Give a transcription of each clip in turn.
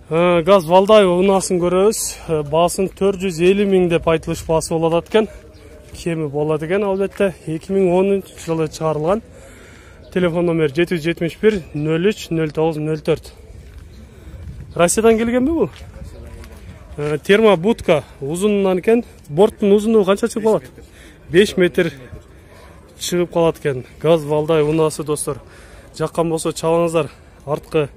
Газ Валдаева унасын көрөбүз. Баасын 450 миң деп айтылыш баасы болот экен. Кеми болот экен албетте. 2010 жылы чыгарылган. Телефон номер 771 03 09 04. Россиядан келгенби бул? Термобудка узунунан экен. Борттун узунлугу канча чыгып калат? 5 метр чыгып калат экен. Газ Валдаева унасы достор. Жаккан болсо чалыңыздар. Арткы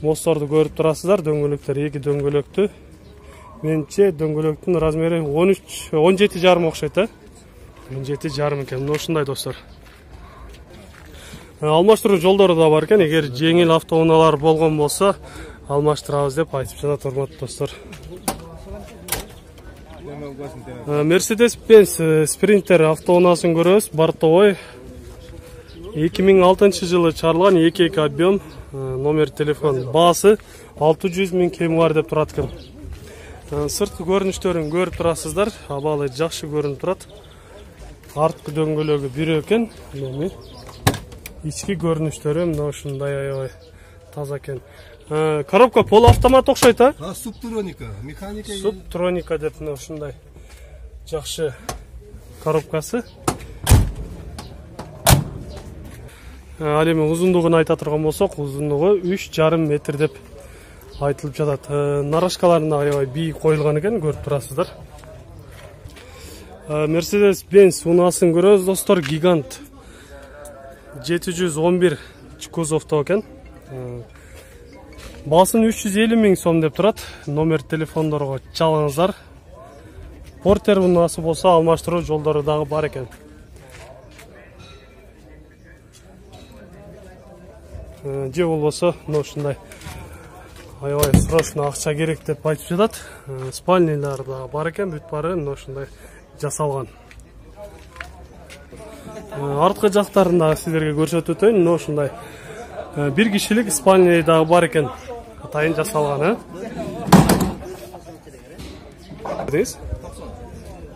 мостторду көрүп турасыздар. Дөңгөлөктөр эки дөңгөлөктү. Менче дөңгөлөктүн размери 17,5 окшойт, 17,5 экен. Ушундай достор. Алмаштыруу жолдору да бар экен. Эгер жеңил автоунаалар болгон болсо, алмаштырабыз деп айтып жатат урматтуу достор. Mercedes-Benz Sprinter автоунаасын көрөбүз. Бортовой 2006 жылы чыгарылган 2.2 объем, номер телефон. Баасы 600 миң кеми бар деп турат экен. Сырткы көрүнүштөрүн көрүп турасыздар. Абалы жакшы көрүнүп турат. Арткы дөңгөлөгү бир экен. Ички көрүнүштөрү мына ушундай аябай таза экен. Коробка полуавтомат окшойт, а? Субтроника, механика. Субтроника деп мына ушундай жакшы коробкасы. Ал эми узундугун айта турган болсок, узундугу 3,5 метр деп айтылып жатат. Нарашкаларына аябай бийик коюлган экен, көрүп турасыздар. Mercedes-Benz унаасын көрөбүз достор. Гигант 711 кузовто экен. Баасын 350 миң сом деп турат. Номер телефондорго чалыңыздар. Портер унаасы болсо алмаштыруу жолдору дагы бар экен. Же болбосо мына ушундай аябай срочно акча керек деп айтып жатат. Спальнилер да бар экен, бүт баары мына ушундай жасалган. Арткы жактарын да сиздерге көрсөтүп өтөйүн. Мына ушундай бир кишилик спальня дагы бар экен. Атайын жасалган,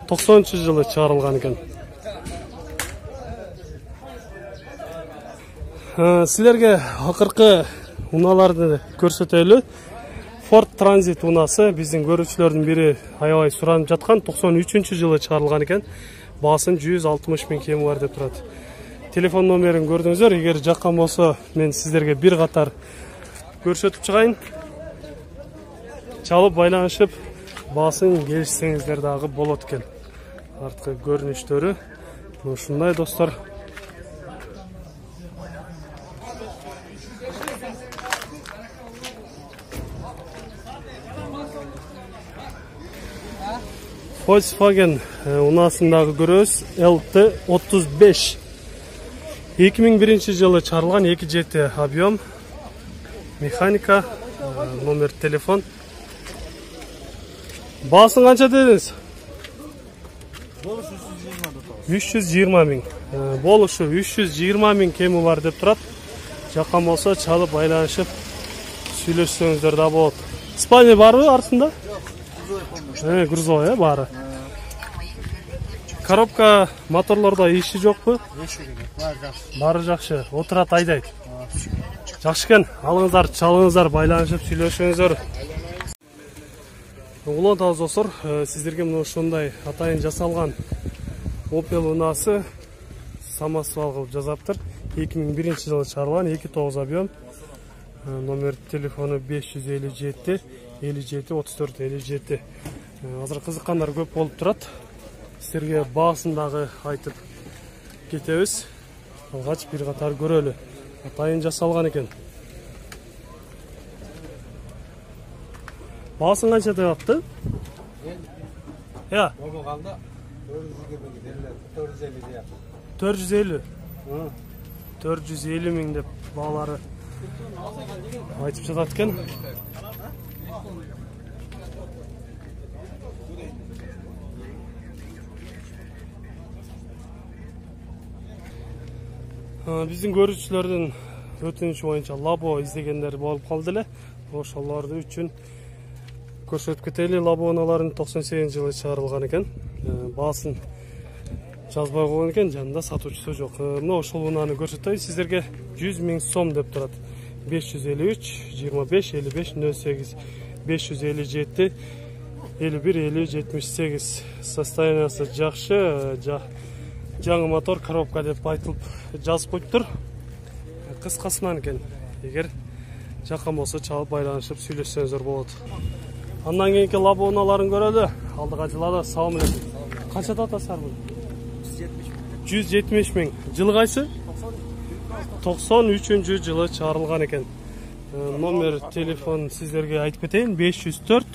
90 жылы чыгарылган экен. Силерге акыркы унааларды көрсөтөлү. Ford Transit унасы биздин көрүүчүлөрдүн бири аябай суранып жаткан 93 жылы чыгарылган экен. Баасын 160 миң кеми бар деп турат. Телефон номерин көрдүңүздөр. Эгер жаккан болсо, мен сиздерге бир катар көрсөтүп чыгайын. Чалып байланышып, баасын келишсеңиздер дагы болот экен. Арткы көрүнүштөрү ушундай достор. Volkswagen унаасындагы көрөбүз. LT35 2001 жылы чыгарылган 2.7 объем, механика, номер телефон. Баасын канча дедиңиз? 320 миң. Болушу 320 миң кеми бар деп турат. Жаккан болсо чалып байланышып сүйлөшсөңүздөр да болот. Спальня барбы артында? Грузовой, баары. Коробка моторлордо иши жокпу? Баары жакшы. Отурат айдайт. Жакшы экен. Алыңыздар, чалыңыздар, байланышып сүйлөшөңүздөр. Улан табыз достор, сиздерге мына ушундай атайын жасалган Opel унаасы самосвал кылып жазаптыр. 2001 жылы чыгарылган 2.9 объем. Номер телефону 557 57 34 57. Азыр кызыккандар көп болуп турат. Сиздерге баасын дагы айтып кетебиз. Алгач бир катар көрөлү. Атайын жасалган экен. Баасын канча деп атты? 450. 450 миң деп баалары айтып жатат экен. Биздин көрүүчүлөрдүн өтүнүчү боюнча лабо издегендер болуп калды эле. Ошолорду үчүн көрсөтүп кетели. Лабо унааларын 98 жылы чыгарылган экен. Баасын жазбай койгон экен, жанында сатуучусу жок. Мына ошол унааны көрсөтөйүн сиздерге. 100 миң сом деп турат. 553 25 55 08 557 51 50 78. Состояниясы жақсы, жаңы мотор, коробка деп айтылып жазып қойыптыр. Қысқасынан екен. Егер жақын болса чалып байланышып сөйлессеңіздер болады. Андан кейінгі лабоналарын көреді. Алдыға жылады. Салам алейкум. Қаншада атасыздар бұл? 170 мың. Жылы қайсы? 93 жылы шығарылған екен. Номер телефон сіздерге айтып кетейін. 504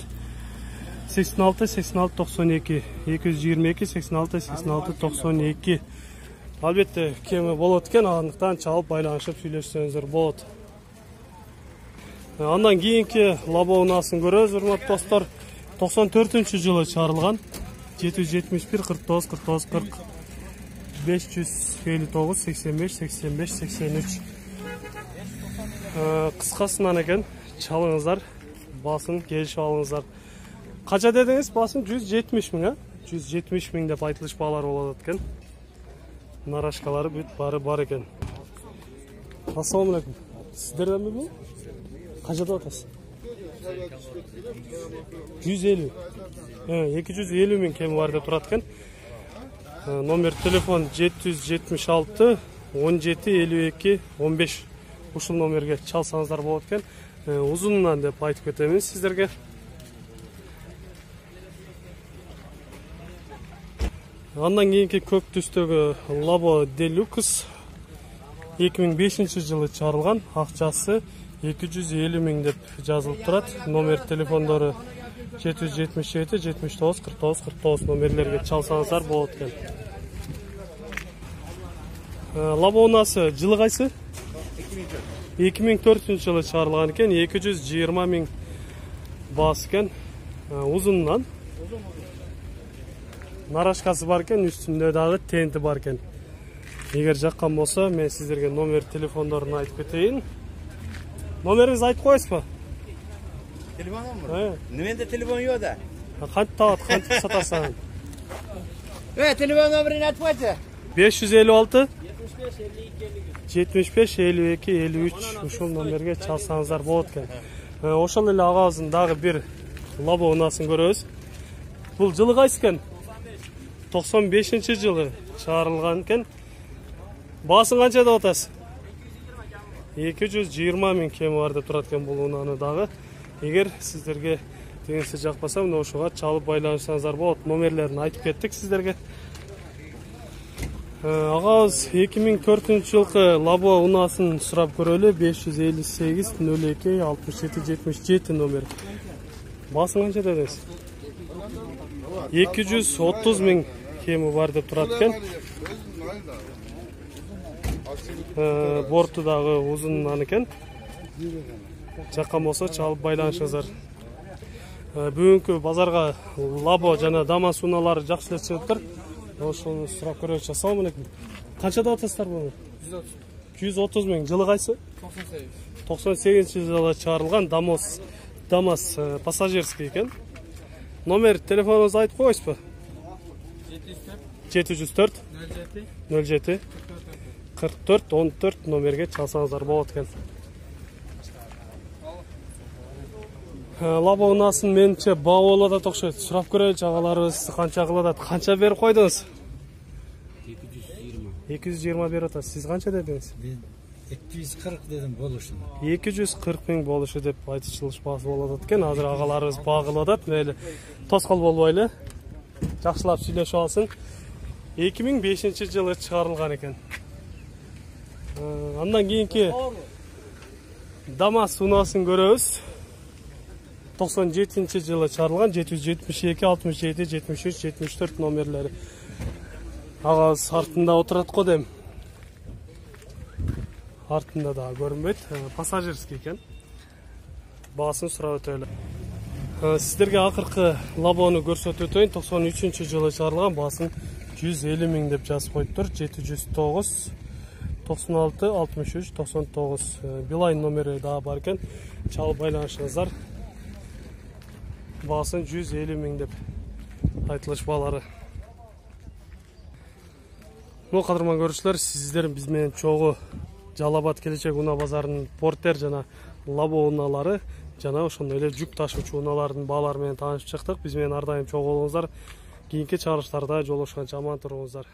86 86 92 222 86 86 92. Әлбетте кемі болады екен, андықтан чалып байланышып сөйлессеңіздер болады. Андан кейінгі лабоунасын көріңіз, үрмет достар. 94 жылы шығарылған. 771 49 49 40 559 85 85 83. Қысқасынан екен, чалыңыздар, басын келші алыңыздар. Қанша дедіңіз басын? 170 мың, 170 мың деп айтылыш бағалар болады екен. Нарашкалары бүт бары бар екен. Ассаламу алейкум. Сіздерден бе бұл? Қаншада атасыз? 150. 250 мың кемі бар деп тұрады екен. Номер телефон 776 17 52 15. Ушыл номерге чалсаңыздар болады екен. Ұзынынан деп айтып кетеміз сіздерге. Андан кейінгі көк түстегі Labo Deluxe 2005 жылы шығарылған. Ақшасы 250 мың деп жазылып тұрады. Номер телефондары 777 79 49 49 номерлерге чалсаңыздар болады екен. Лабонасы жылы қайсы? 2004 жылы шығарылған екен. 220 мың бас екен. Ұзынынан. Нарашкасы бар екен, үстінде дағы тенті бар екен. Егер жаққан болса, мен сіздерге номер телефондарын айтып кетейін. Номеріңіз айтып қойыз ба? Telefonum mu? Nümende telefon yok da. Қант тағат, қант сатасың? Telefon numarını at koysa. 556 75 52 53 ушул номерге чалсаңыздар болады екен. Ошол эле агабыздын дагы бир лабоунасын көрөбүз. Бул жылы кайсы экен? 95 жылы чыгарылган экен. Баасын канча деп атасыз? 220 мың кеми бар деп турат экен бул унаны дагы. Эгер сиздерге дегенсе жакпаса, мына ошого чалып байланышсаңыздар болот. Номерлерин айтып кеттик сиздерге. Агабыз 2004 жылкы Labo унасын сурап көрөлү. 558 02 67 77 номер. Баасын канча дедиңиз? 230 мың кеми бар деп турат экен. Борту дагы узундан экен. Жаккан болсо чалып байланышыңыздар. Бүгүнкү базарга Labo жана Damas уналары жакшы чыгыптыр. Ошону сурап көрөбүз. Ассаламу алейкум. Канчада атасыздар буну? 130 мың. Жылы кайсы? 98 жылы чыгарылган Damas пассажирский экен. Номер телефонуңузду айтып коесузбу? 704 07 44 14 номерге чалсаңыздар болот экен. Labo унасын менимче баа болуп атат окшойт. Сурап көрөлүчү агаларыбыз канча кылат? Канча берип койдуңуз? 220 берип атасыз. Сиз канча дедиңиз? 240 dedim boluşun. 240 мың болушу деп айтышылыш баасы болуп атат экен. Азыр агаларыбыз баа кылып атат. Мейли тоскоол болбойлу. Жакшылап сүйлөшүп алсын. 2005 жылы чыгарылган экен. Андан кийинки Damas унасын көрөбүз. 97 жылы чыгарылган 772 67 73 74 номерлери. Агабыз артында отурат го дейм. Артында да көрүнбөйт. Пассажирский экен. Баасын сурап өтөлү. Сиздерге акыркы Labo'ну көрсөтүп өтөйүн. 93 жылы чыгарылган, баасын 150 мың деп жазып коюптур. 709 96 63 99 Билайн номери да бар экен. Чалып байланышыңыздар. Баасын 150 мың деп айтылыш баалары. Кадырман көрүүчүлөр, сиздер биз менен чогуу Жалал Абад келечек унаа базарынын Портер жана Лабо унаалары жана ошондой эле жүк ташуучу унаалардын баалары менен таанышып чыктык. Биз менен ар дайым чогуу болуңуздар. Кийинки чыгарылыштарда жолугушканча аман туруңуздар.